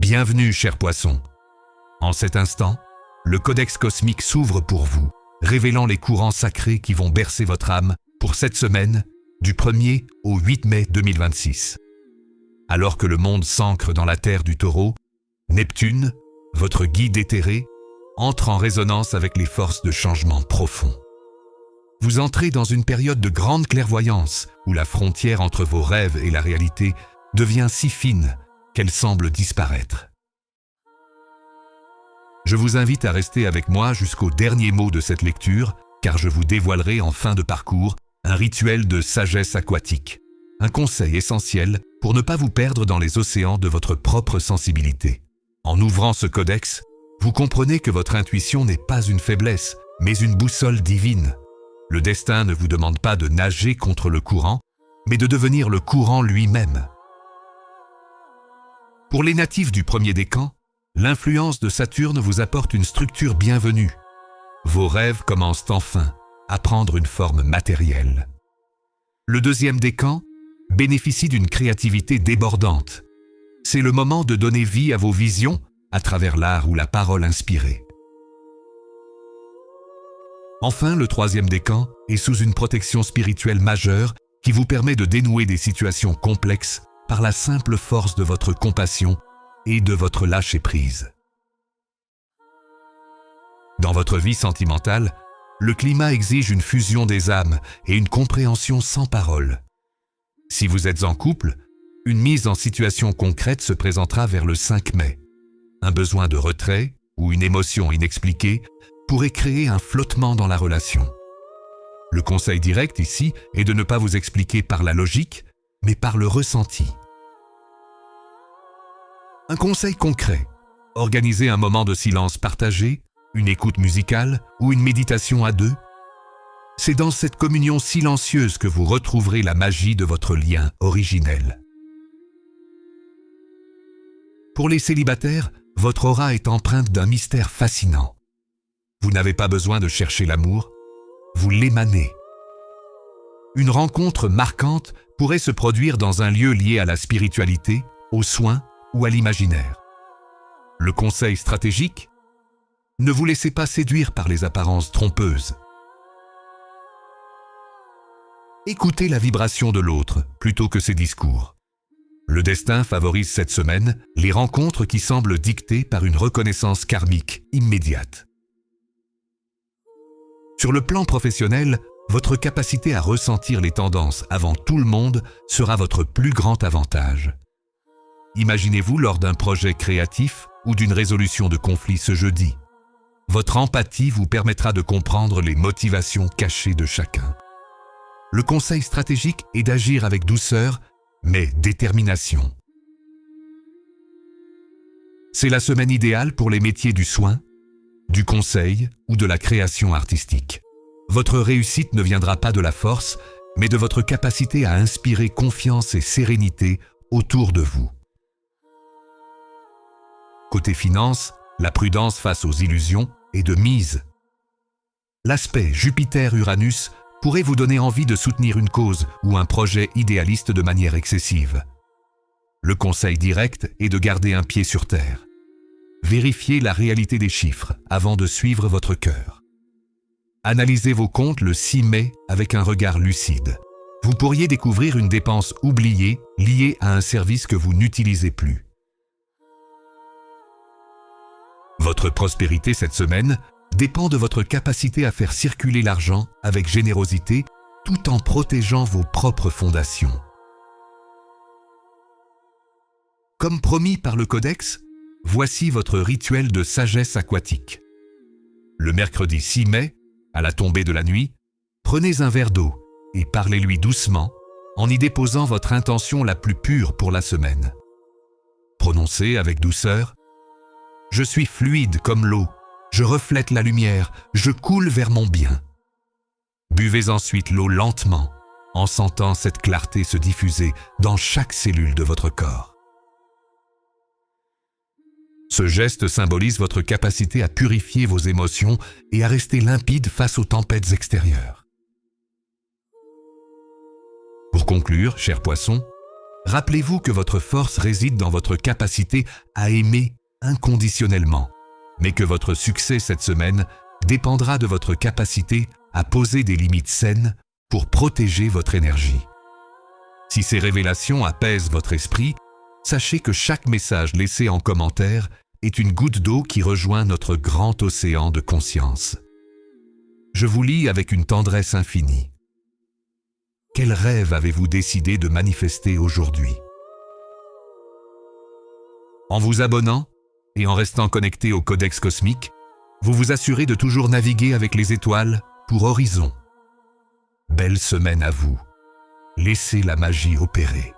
Bienvenue, cher poisson. En cet instant, le codex cosmique s'ouvre pour vous, révélant les courants sacrés qui vont bercer votre âme pour cette semaine, du 1er au 8 mai 2026. Alors que le monde s'ancre dans la terre du Taureau, Neptune, votre guide éthéré, entre en résonance avec les forces de changement profond. Vous entrez dans une période de grande clairvoyance où la frontière entre vos rêves et la réalité devient si fine qu'elle semble disparaître. Je vous invite à rester avec moi jusqu'au dernier mot de cette lecture, car je vous dévoilerai en fin de parcours un rituel de sagesse aquatique, un conseil essentiel pour ne pas vous perdre dans les océans de votre propre sensibilité. En ouvrant ce codex, vous comprenez que votre intuition n'est pas une faiblesse, mais une boussole divine. Le destin ne vous demande pas de nager contre le courant, mais de devenir le courant lui-même. Pour les natifs du premier décan, l'influence de Saturne vous apporte une structure bienvenue. Vos rêves commencent enfin à prendre une forme matérielle. Le deuxième décan bénéficie d'une créativité débordante. C'est le moment de donner vie à vos visions à travers l'art ou la parole inspirée. Enfin, le troisième décan est sous une protection spirituelle majeure qui vous permet de dénouer des situations complexes par la simple force de votre compassion et de votre lâcher-prise. Dans votre vie sentimentale, le climat exige une fusion des âmes et une compréhension sans parole. Si vous êtes en couple, une mise en situation concrète se présentera vers le 5 mai. Un besoin de retrait ou une émotion inexpliquée pourrait créer un flottement dans la relation. Le conseil direct ici est de ne pas vous expliquer par la logique, mais par le ressenti. Un conseil concret, organisez un moment de silence partagé, une écoute musicale ou une méditation à deux. C'est dans cette communion silencieuse que vous retrouverez la magie de votre lien originel. Pour les célibataires, votre aura est empreinte d'un mystère fascinant. Vous n'avez pas besoin de chercher l'amour, vous l'émanez. Une rencontre marquante pourrait se produire dans un lieu lié à la spiritualité, aux soins ou à l'imaginaire. Le conseil stratégique ? Ne vous laissez pas séduire par les apparences trompeuses. Écoutez la vibration de l'autre plutôt que ses discours. Le destin favorise cette semaine les rencontres qui semblent dictées par une reconnaissance karmique immédiate. Sur le plan professionnel, votre capacité à ressentir les tendances avant tout le monde sera votre plus grand avantage. Imaginez-vous lors d'un projet créatif ou d'une résolution de conflit ce jeudi. Votre empathie vous permettra de comprendre les motivations cachées de chacun. Le conseil stratégique est d'agir avec douceur, mais détermination. C'est la semaine idéale pour les métiers du soin, du conseil ou de la création artistique. Votre réussite ne viendra pas de la force, mais de votre capacité à inspirer confiance et sérénité autour de vous. Côté finance, la prudence face aux illusions est de mise. L'aspect Jupiter-Uranus pourrait vous donner envie de soutenir une cause ou un projet idéaliste de manière excessive. Le conseil direct est de garder un pied sur terre. Vérifiez la réalité des chiffres avant de suivre votre cœur. Analysez vos comptes le 6 mai avec un regard lucide. Vous pourriez découvrir une dépense oubliée liée à un service que vous n'utilisez plus. Votre prospérité cette semaine dépend de votre capacité à faire circuler l'argent avec générosité tout en protégeant vos propres fondations. Comme promis par le Codex, voici votre rituel de sagesse aquatique. Le mercredi 6 mai, à la tombée de la nuit, prenez un verre d'eau et parlez-lui doucement en y déposant votre intention la plus pure pour la semaine. Prononcez avec douceur « Je suis fluide comme l'eau, je reflète la lumière, je coule vers mon bien ». Buvez ensuite l'eau lentement, en sentant cette clarté se diffuser dans chaque cellule de votre corps. Ce geste symbolise votre capacité à purifier vos émotions et à rester limpide face aux tempêtes extérieures. Pour conclure, chers poissons, Rappelez-vous que votre force réside dans votre capacité à aimer inconditionnellement, mais que votre succès cette semaine dépendra de votre capacité à poser des limites saines pour protéger votre énergie. Si ces révélations apaisent votre esprit, sachez que chaque message laissé en commentaire est une goutte d'eau qui rejoint notre grand océan de conscience. Je vous lis avec une tendresse infinie. Quel rêve avez-vous décidé de manifester aujourd'hui? En vous abonnant et en restant connecté au Codex Cosmique, vous vous assurez de toujours naviguer avec les étoiles pour Horizon. Belle semaine à vous. Laissez la magie opérer.